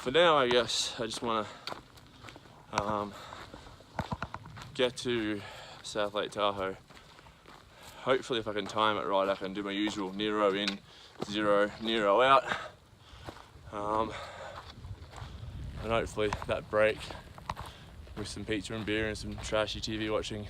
for now, I guess I just want to get to South Lake Tahoe. Hopefully if I can time it right, I can do my usual Nero in, 0, Nero out. And hopefully that break with some pizza and beer and some trashy TV watching,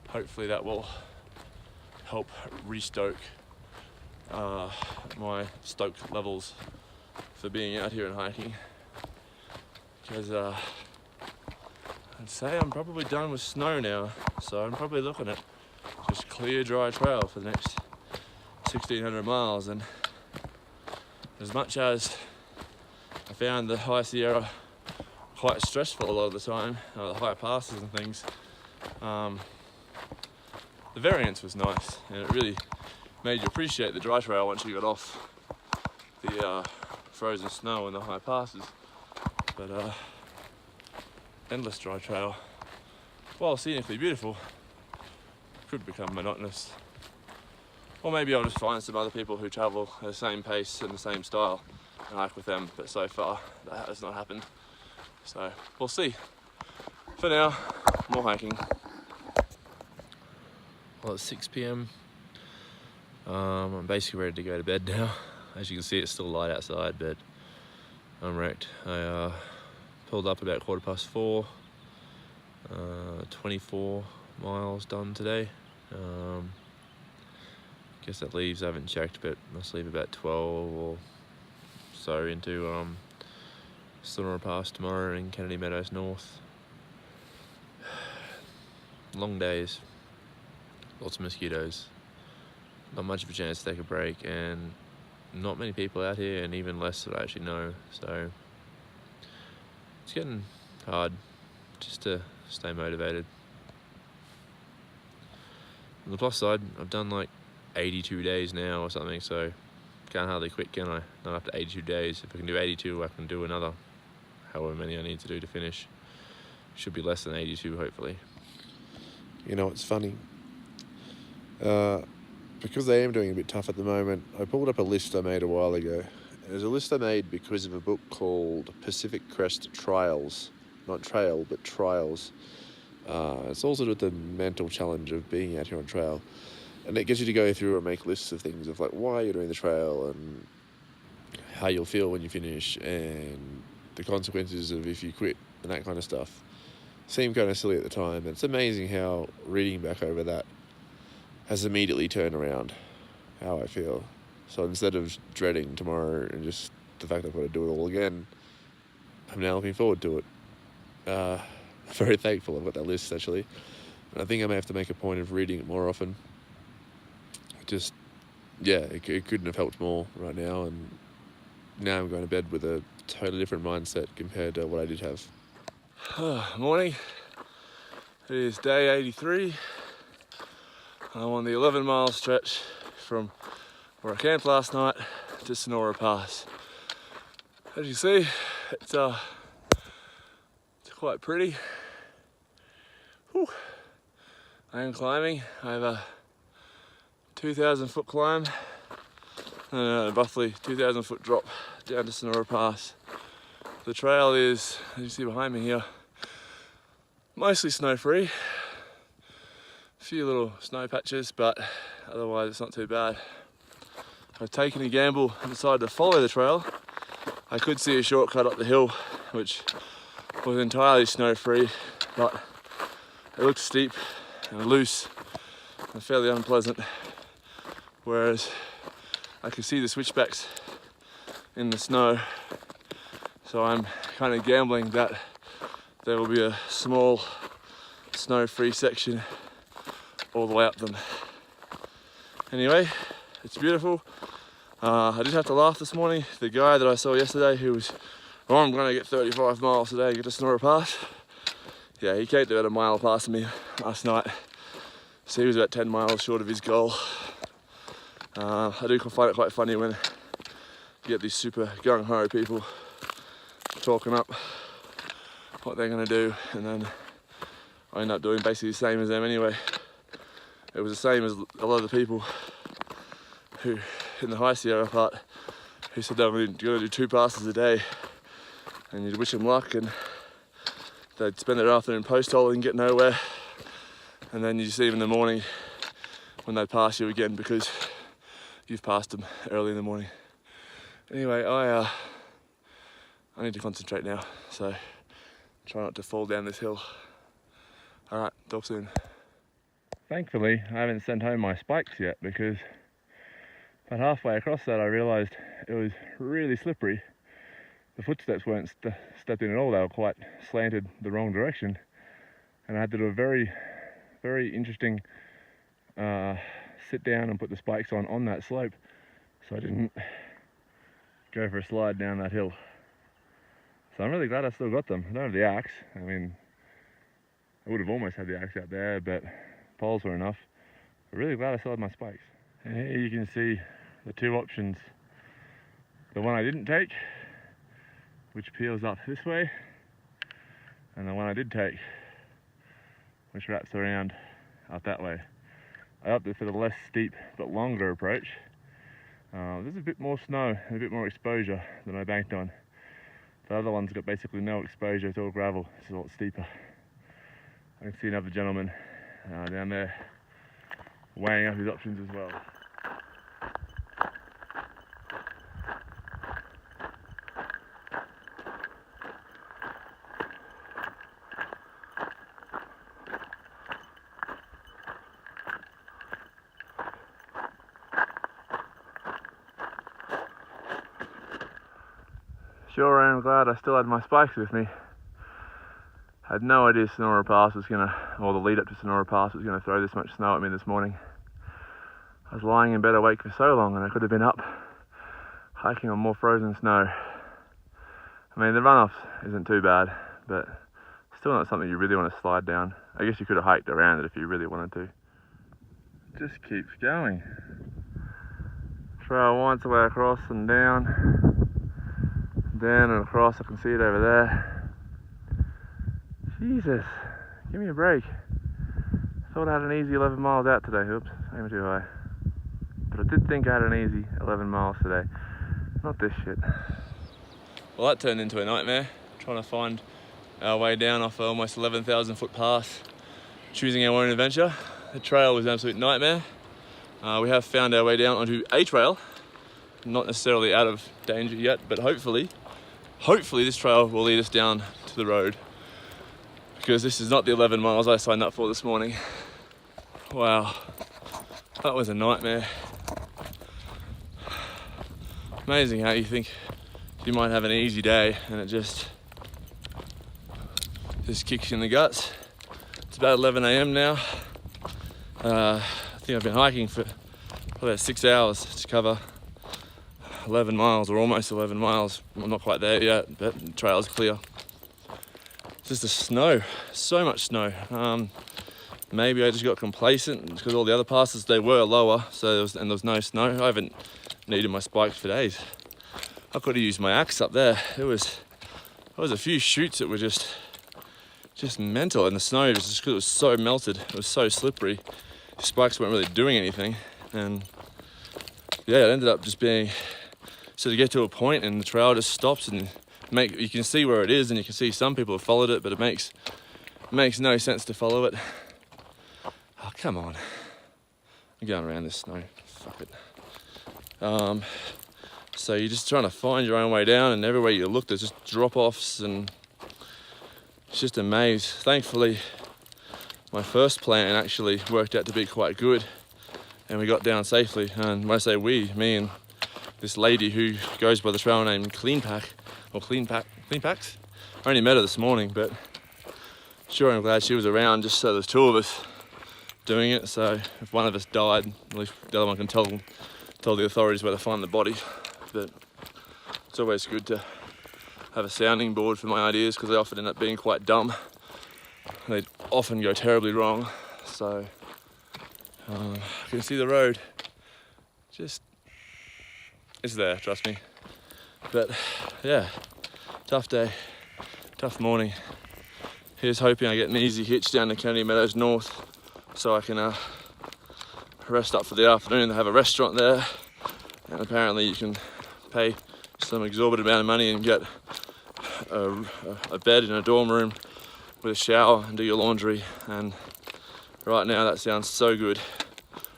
hopefully that will help restoke my stoke levels for being out here and hiking. Because I'd say I'm probably done with snow now, so I'm probably looking at just clear dry trail for the next 1600 miles. And as much as I found the high Sierra quite stressful a lot of the time, the higher passes and things, the variance was nice, and it really made you appreciate the dry trail once you got off the frozen snow and the high passes. But endless dry trail, while scenically beautiful, could become monotonous. Or maybe I'll just find some other people who travel at the same pace and the same style and hike with them, but so far that has not happened. So we'll see. For now, more hiking. Well, it's 6 p.m. I'm basically ready to go to bed now. As you can see, it's still light outside, but I'm wrecked. I pulled up about 4:15. 24 miles done today. Guess that leaves, I haven't checked, but must leave about 12 or so into Sonora Pass tomorrow in Kennedy Meadows North. Long days, lots of mosquitoes, not much of a chance to take a break, and not many people out here, and even less that I actually know, so it's getting hard just to stay motivated. On the plus side, I've done like 82 days now or something, so can't hardly quit, can I? Not after 82 days. If I can do 82, I can do another however many I need to do to finish. Should be less than 82, hopefully. You know, it's funny. Because I am doing a bit tough at the moment, I pulled up a list I made a while ago. It was a list I made because of a book called Pacific Crest Trials. Not trail, but trials. It's also with the mental challenge of being out here on trail. And it gets you to go through and make lists of things of like why you're doing the trail and how you'll feel when you finish and the consequences of if you quit and that kind of stuff. Seemed kind of silly at the time. And it's amazing how reading back over that has immediately turned around how I feel. So instead of dreading tomorrow and just the fact I've got to do it all again, I'm now looking forward to it. Very thankful I've got that list, actually. And I think I may have to make a point of reading it more often. Just, yeah, it couldn't have helped more right now, and now I'm going to bed with a totally different mindset compared to what I did have. Morning. It is day 83. I'm on the 11-mile stretch from where I camped last night to Sonora Pass. As you see, it's quite pretty. Whew. I am climbing. I have a 2,000 foot climb and a roughly 2,000 foot drop down to Sonora Pass. The trail is, as you see behind me here, mostly snow free. A few little snow patches, but otherwise it's not too bad. I've taken a gamble and decided to follow the trail. I could see a shortcut up the hill which was entirely snow free, but it looked steep and loose and fairly unpleasant, whereas I could see the switchbacks in the snow, so I'm kind of gambling that there will be a small snow-free section all the way up them. Anyway, it's beautiful. I did have to laugh this morning. The guy that I saw yesterday who was, oh, I'm going to get 35 miles today to get to Sonora Pass. Yeah, he came to about a mile past me last night, so he was about 10 miles short of his goal. I do find it quite funny when you get these super gung-ho people talking up what they're going to do, and then I end up doing basically the same as them anyway. It was the same as a lot of the people who, in the high Sierra part, who said they were going to do 2 passes a day and you'd wish them luck, and they'd spend their afternoon post hole and get nowhere, and then you see them in the morning when they pass you again because you've passed them early in the morning. Anyway, I need to concentrate now, so try not to fall down this hill. Alright, talk soon. Thankfully, I haven't sent home my spikes yet because about halfway across that I realised it was really slippery. The footsteps weren't stepped in at all, they were quite slanted the wrong direction. And I had to do a very, very interesting sit down and put the spikes on that slope, so I didn't go for a slide down that hill. So I'm really glad I still got them. I don't have the axe. I mean, I would have almost had the axe out there, but poles were enough. I'm really glad I still had my spikes. And here you can see the two options. The one I didn't take, which peels up this way, and the one I did take, which wraps around up that way. I opted for the less steep but longer approach. There's a bit more snow and a bit more exposure than I banked on. The other one's got basically no exposure, it's all gravel, it's a lot steeper. I can see another gentleman down there weighing up his options as well. Sure am glad I still had my spikes with me. I had no idea Sonora Pass was or the lead up to Sonora Pass was gonna throw this much snow at me this morning. I was lying in bed awake for so long and I could have been up hiking on more frozen snow. I mean, the runoff isn't too bad, but still not something you really want to slide down. I guess you could have hiked around it if you really wanted to. It just keeps going. Trail winds away across and down and across. I can see it over there. Jesus, give me a break. I thought I had an easy 11 miles out today. Oops, aiming too high. But I did think I had an easy 11 miles today. Not this shit. Well, that turned into a nightmare, trying to find our way down off an almost 11,000 foot pass, choosing our own adventure. The trail was an absolute nightmare. We have found our way down onto a trail, not necessarily out of danger yet, but hopefully this trail will lead us down to the road, because this is not the 11 miles I signed up for this morning. Wow, that was a nightmare. Amazing how you think you might have an easy day and it just kicks you in the guts. It's about 11 AM now. I think I've been hiking for about 6 hours to cover 11 miles, or almost 11 miles. I'm not quite there yet, but the trail's clear. Just the snow, so much snow. Maybe I just got complacent because all the other passes, they were lower, so there was no snow. I haven't needed my spikes for days. I could have used my axe up there. There was a few chutes that were just mental, and the snow was just because it was so melted, it was so slippery. The spikes weren't really doing anything, and yeah, it ended up just being, so to get to a point and the trail just stops and you can see where it is, and you can see some people have followed it, but it makes no sense to follow it. Oh, come on. I'm going around this snow. Fuck it. So you're just trying to find your own way down, and everywhere you look there's just drop-offs, and it's just a maze. Thankfully, my first plan actually worked out to be quite good, and we got down safely. And when I say we, me and this lady who goes by the trail name Clean Packs. I only met her this morning, but sure I'm glad she was around, just so there's two of us doing it. So if one of us died, at least the other one can tell the authorities where to find the body. But it's always good to have a sounding board for my ideas, because they often end up being quite dumb. They often go terribly wrong. So I can see the road. It's there, trust me. But yeah, tough day, tough morning. Here's hoping I get an easy hitch down to Kennedy Meadows North, so I can rest up for the afternoon. They have a restaurant there, and apparently you can pay some exorbitant amount of money and get a bed in a dorm room with a shower and do your laundry, and right now that sounds so good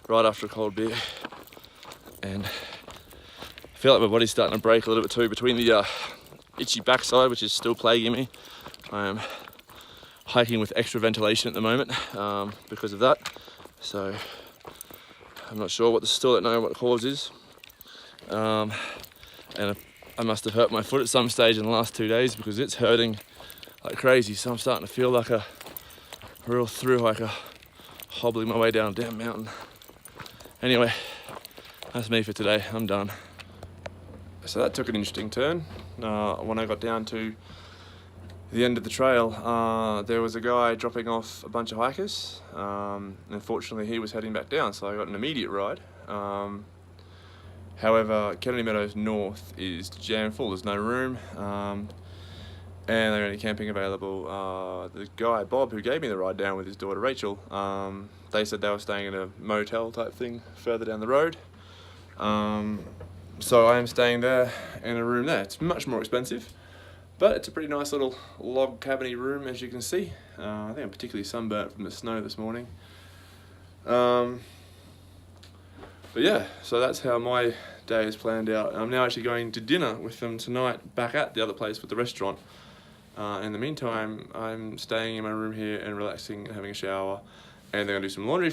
right after a cold beer. And I feel like my body's starting to break a little bit too between the itchy backside, which is still plaguing me. I am hiking with extra ventilation at the moment because of that, so I'm not sure still don't know what the cause is. And I must have hurt my foot at some stage in the last 2 days because it's hurting like crazy, so I'm starting to feel like a real thrill hiker hobbling my way down a damn mountain. Anyway, that's me for today. I'm done. So that took an interesting turn. When I got down to the end of the trail, there was a guy dropping off a bunch of hikers. Unfortunately, he was heading back down, so I got an immediate ride. However, Kennedy Meadows North is jam full. There's no room, and they're only camping available. The guy, Bob, who gave me the ride down with his daughter Rachel, they said they were staying in a motel type thing further down the road. So I am staying there in a room there. It's much more expensive, but it's a pretty nice little log cabiny room, as you can see. I think I'm particularly sunburnt from the snow this morning. But yeah, so that's how my day is planned out. I'm now actually going to dinner with them tonight back at the other place with the restaurant. In the meantime, I'm staying in my room here and relaxing and having a shower, and they're gonna do some laundry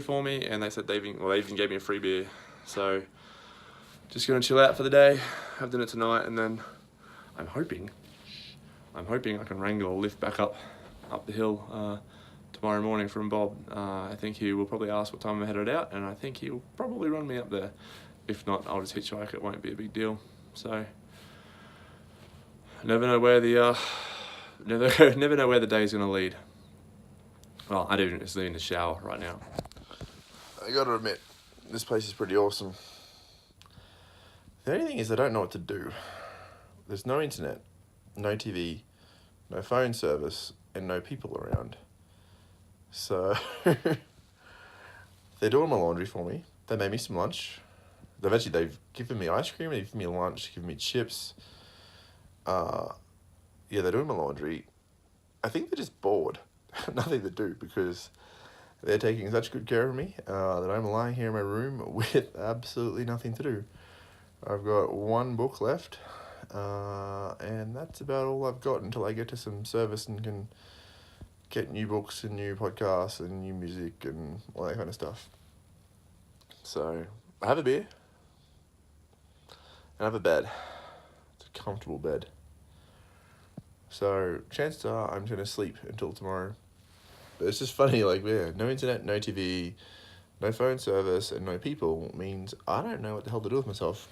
for me, and they said they even gave me a free beer. So just gonna chill out for the day, have dinner tonight, and then I'm hoping I can wrangle a lift back up the hill tomorrow morning from Bob. I think he will probably ask what time I'm headed out, and I think he'll probably run me up there. If not, I'll just hitchhike. It won't be a big deal. So never know where the never know where the day's gonna lead. Well, I do just need in the shower right now. I gotta admit, this place is pretty awesome. The only thing is I don't know what to do. There's no internet, no TV, no phone service, and no people around. So they're doing my laundry for me. They made me some lunch. They've given me ice cream, they've given me lunch, given me chips. Yeah, they're doing my laundry. I think they're just bored. Nothing to do because they're taking such good care of me that I'm lying here in my room with absolutely nothing to do. I've got one book left, and that's about all I've got until I get to some service and can get new books and new podcasts and new music and all that kind of stuff. So I have a beer and I have a bed. It's a comfortable bed. So chances are I'm going to sleep until tomorrow. But it's just funny, like, yeah, no internet, no TV, no phone service, and no people means I don't know what the hell to do with myself.